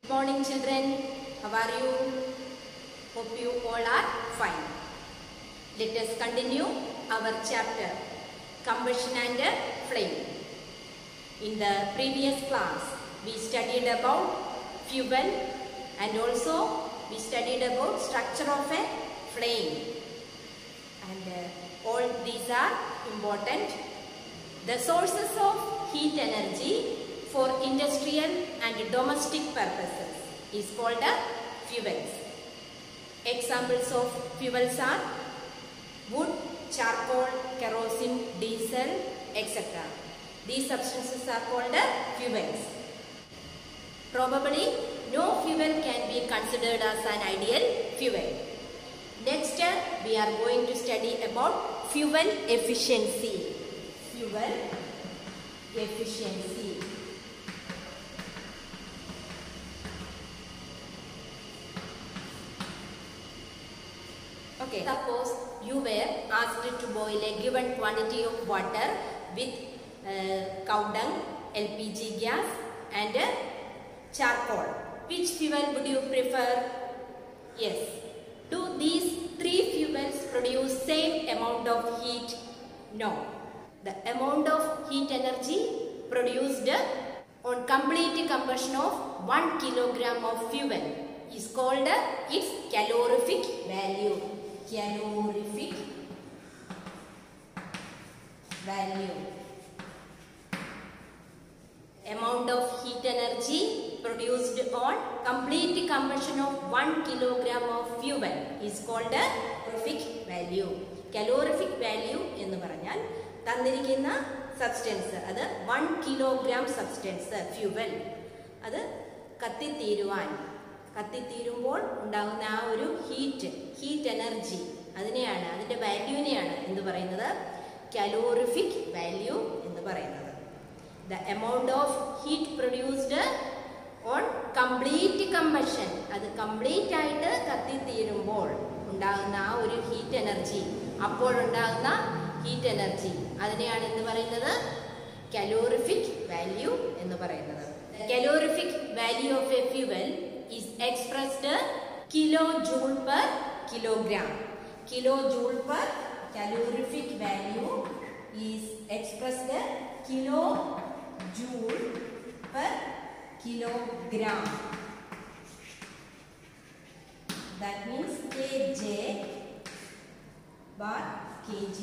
Morning children, how are you? Hope you all are fine. Let us continue our chapter Combustion and Flame. In the previous class, we studied about fuel and also we studied about structure of a flame. And all these are important. The sources of heat energy for industrial and domestic purposes is called fuels. Examples of fuels are wood, charcoal, kerosene, diesel, etc. These substances are called fuels. Probably no fuel can be considered as an ideal fuel. Next we are going to study about fuel efficiency. Fuel efficiency. Okay, suppose you were asked to boil a given quantity of water with cow dung, LPG gas and charcoal. Which fuel would you prefer? Yes. Do these three fuels produce same amount of heat? No. The amount of heat energy produced on complete combustion of 1 kilogram of fuel is called its calorific value. Calorific value. Amount of heat energy produced on complete combustion of 1 kilogram of fuel is called calorific value. Calorific value ennu paranjal തന്നിരിക്കുന്ന substance അത് 1 kilogram substance fuel അത് കത്തിത്തീരുമ്പോൾ ഉണ്ടാകുന്ന ആ ഒരു heat energy അതിനെയാണ് അതിൻ്റെ വാല്യൂവിനെയാണ് എന്ന് പറയുന്നത് കാലോറിഫിക് വാല്യൂ എന്ന് പറയുന്നത്. The amount of heat produced on complete combustion അത് കംപ്ലീറ്റ് ആയിട്ട് കത്തിത്തീരുമ്പോൾ ഉണ്ടാകുന്ന ആ ഒരു ഹീറ്റ് എനർജി അപ്പോഴുണ്ടാകുന്ന ഹീറ്റ് എനർജി അതിനെയാണ് എന്ന് പറയുന്നത് കാലോറിഫിക് വാല്യൂ എന്ന് പറയുന്നത്. Calorific value of a fuel is expressed kilojoule per kilogram. Kilojoule per calorific value is expressed kilojoule per kilogram. That means kJ bar kg.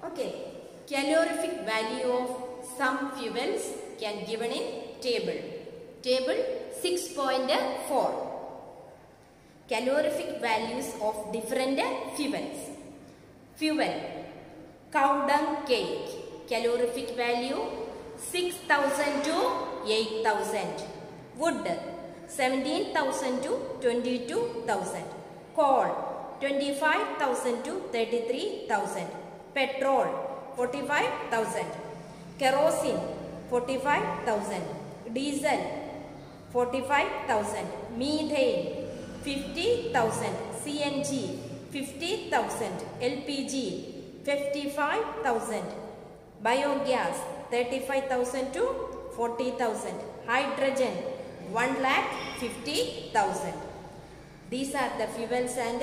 Okay, calorific value of some fuels can given in table 6.4. Calorific values of different fuels. Fuel cow dung cake, calorific value 6,000 to 8,000. Wood 17,000 to 22,000. Coal 25,000 to 33,000. Petrol 45,000. Kerosene 45,000. Diesel 45,000. Methane 50,000. CNG 50,000. LPG 55,000. Biogas 35,000 to 40,000. Hydrogen 1,50,000. These are the fuels and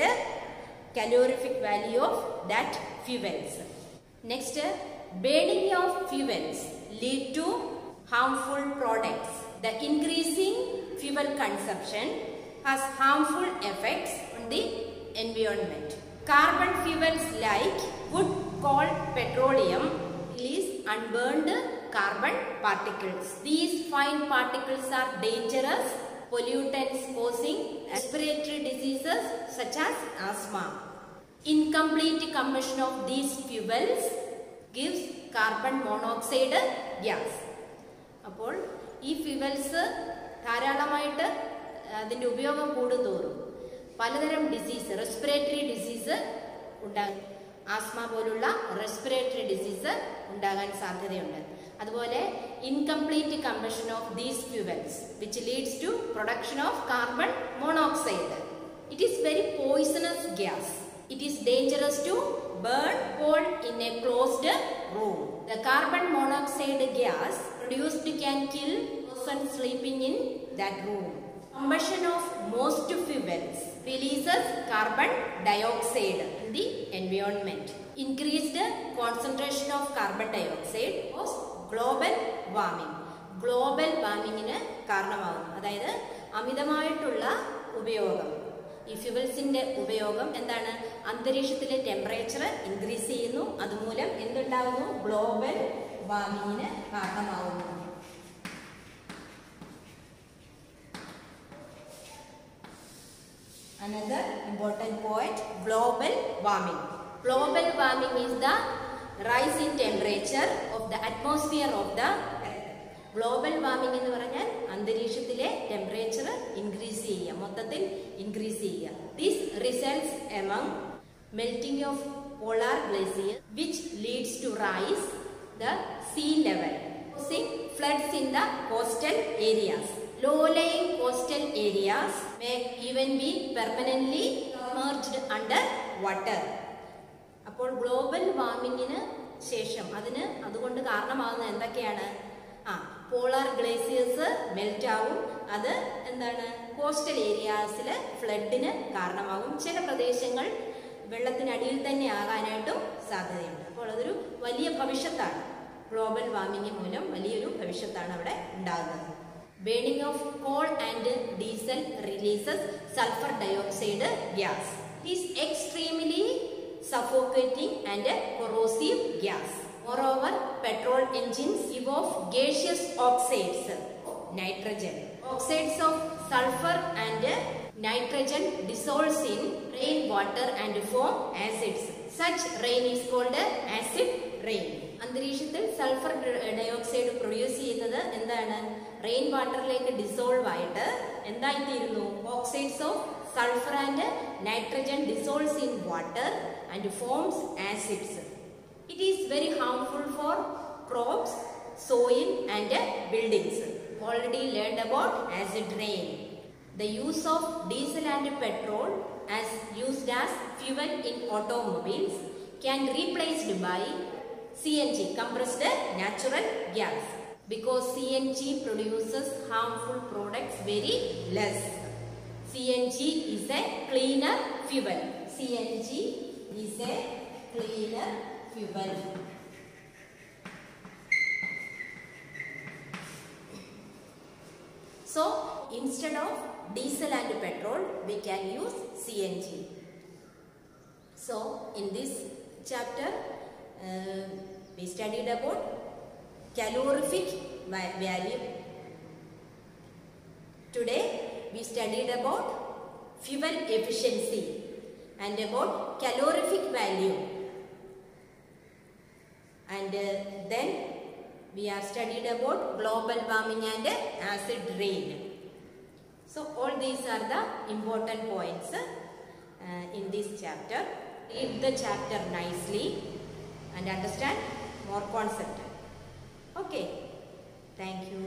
calorific value of that fuels. Next, burning of fuels lead to harmful products. The increasing fuel consumption has harmful effects on the environment. Carbon fuels like wood, coal, petroleum release unburned carbon particles. These fine particles are dangerous pollutants causing respiratory diseases such as asthma. Incomplete combustion of these fuels gives carbon monoxide gas. അപ്പോൾ ഈ fuels ധാരാളമായിട്ട് അതിൻ്റെ ഉപയോഗം കൂടുന്തോറും പലതരം disease respiratory disease ഉണ്ടാകും. Asthma പോലുള്ള respiratory disease ഉണ്ടാകാൻ സാധ്യതയുണ്ട്. അതുപോലെ incomplete combustion of these fuels which leads to production of carbon monoxide. It is very poisonous gas. It is dangerous to burn coal in a closed room. The carbon monoxide gas produced can kill person sleeping in that room. Combustion of most fuels releases carbon dioxide in the environment. Increased concentration of carbon dioxide causes global warming. Global വാർമിങ്ങിന് കാരണമാകുന്നു. അതായത് അമിതമായിട്ടുള്ള ഉപയോഗം, ഈ ഫ്യൂവൽസിന്റെ ഉപയോഗം എന്താണ്, അന്തരീക്ഷത്തിലെ temperature increase ചെയ്യുന്നു. അതുമൂലം എന്തുണ്ടാകുന്നു, ഗ്ലോബൽ വാർമിങ്ങിന് കാരണമാകുന്നു. Another important point, global warming. Global warming is the rise in temperature of the atmosphere of the earth. Global warming എന്ന് പറഞ്ഞാൽ അന്തരീക്ഷത്തിലെ ടെമ്പറേച്ചർ ഇൻക്രീസ് ചെയ്യുക, മൊത്തത്തിൽ ഇൻക്രീസ് ചെയ്യുക. This results among melting of polar glaciers which leads to rise the sea level, causing floods in the coastal areas. Low-lying coastal areas may even be permanently submerged under water. അപ്പോൾ global വാർമിങ്ങിന് ശേഷം അതുകൊണ്ട് കാരണമാകുന്നത് എന്തൊക്കെയാണ്? Polar glaciers melt ആവും. അത് എന്താണ്, coastal ഏരിയാസിൽ ഫ്ലഡിന് കാരണമാകും. ചില പ്രദേശങ്ങൾ വെള്ളത്തിനടിയിൽ തന്നെ ആകാനായിട്ടും സാധ്യതയുണ്ട്. അപ്പോൾ അതൊരു വലിയ ഭവിഷ്യത്താണ്. ഗ്ലോബൽ വാർമിംഗ് മൂലം വലിയൊരു ഭവിഷ്യത്താണ് അവിടെ ഉണ്ടാകുന്നത്. Burning of coal and diesel releases sulfur dioxide gas. It is extremely suffocating and corrosive gas. Moreover, petrol engines give off gaseous oxides, nitrogen. Oxides of sulfur and nitrogen dissolves in rainwater and form acids. Such rain is called acid rain. അന്തരീക്ഷത്തിൽ sulphur dioxide produce ചെയ്യുന്നത് എന്താണ്, rain വാട്ടറിലേക്ക് dissolve ആയിട്ട് എന്തായിത്തീരുന്നു, oxides of sulphur and nitrogen dissolves in water and forms acids. It is very harmful for crops, soil and buildings. Already learned about acid rain. The use of diesel and petrol as used as fuel in automobiles can be replaced by CNG, compressed natural gas, because CNG produces harmful products very less. CNG is a cleaner fuel. CNG is a cleaner fuel. So instead of diesel and petrol, we can use CNG. So in this chapter we studied about calorific value. Today we studied about fuel efficiency and about calorific value, and then we are studied about global warming and acid rain. So all these are the important points in this chapter. Read the chapter nicely and understand more concept. Okay, thank you.